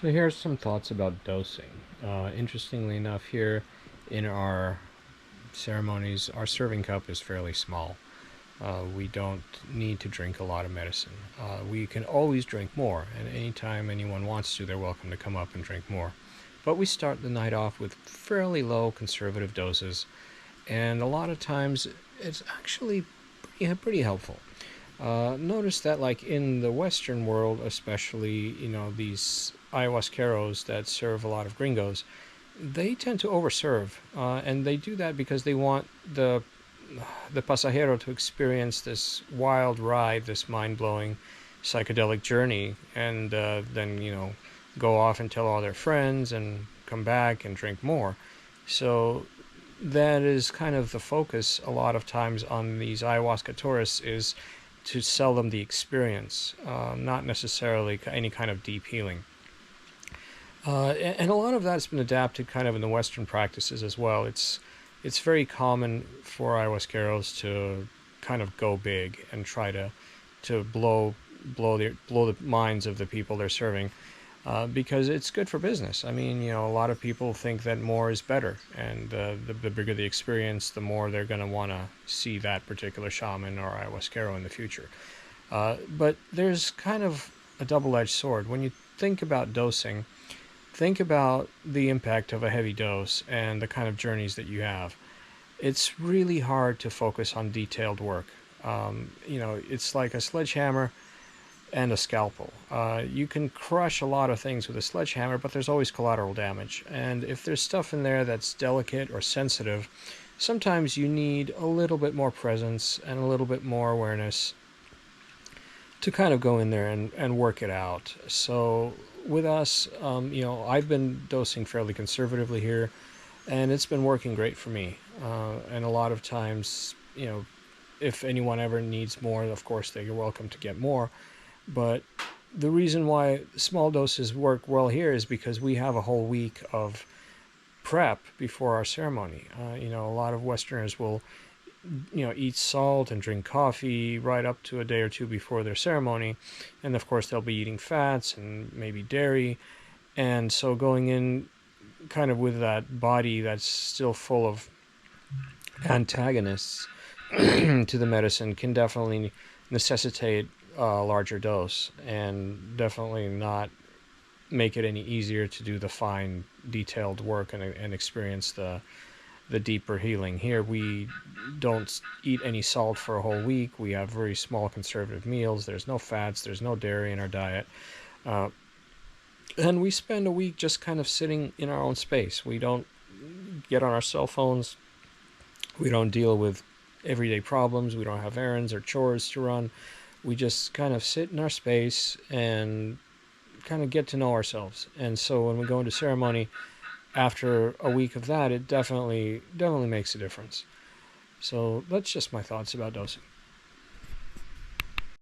So here's some thoughts about dosing. Interestingly enough, here in our ceremonies, our serving cup is fairly small. We don't need to drink a lot of medicine. We can always drink more, and anytime anyone wants to, they're welcome to come up and drink more. But we start the night off with fairly low conservative doses, and a lot of times it's actually pretty helpful. Notice that, like in the Western world, especially, these ayahuasqueros that serve a lot of gringos, they tend to overserve, and they do that because they want the pasajero to experience this wild ride, this mind-blowing psychedelic journey, and then go off and tell all their friends and come back and drink more. So that is kind of the focus a lot of times on these ayahuasca tourists, is to sell them the experience, not necessarily any kind of deep healing. And a lot of that's been adapted kind of in the Western practices as well. It's very common for ayahuasqueros to kind of go big and try to blow the minds of the people they're serving, because it's good for business. I mean, a lot of people think that more is better, and the bigger the experience, the more they're going to want to see that particular shaman or ayahuasquero in the future. But there's kind of a double-edged sword. When you think about dosing, think about the impact of a heavy dose and the kind of journeys that you have. It's really hard to focus on detailed work. It's like a sledgehammer and a scalpel. You can crush a lot of things with a sledgehammer, but there's always collateral damage. And if there's stuff in there that's delicate or sensitive, sometimes you need a little bit more presence and a little bit more awareness to kind of go in there and work it out. So with us, I've been dosing fairly conservatively here, and it's been working great for me. And a lot of times, if anyone ever needs more, of course, they're welcome to get more. But the reason why small doses work well here is because we have a whole week of prep before our ceremony. A lot of Westerners will eat salt and drink coffee right up to a day or two before their ceremony, and of course they'll be eating fats and maybe dairy. And so going in kind of with that body that's still full of antagonists to the medicine can definitely necessitate a larger dose, and definitely not make it any easier to do the fine detailed work and experience the deeper healing. Here we don't eat any salt for a whole week. We have very small conservative meals. There's no fats, there's no dairy in our diet. And we spend a week just kind of sitting in our own space. We don't get on our cell phones. We don't deal with everyday problems. We don't have errands or chores to run. We just kind of sit in our space and kind of get to know ourselves. And so when we go into ceremony, after a week of that, it definitely makes a difference. So that's just my thoughts about dosing.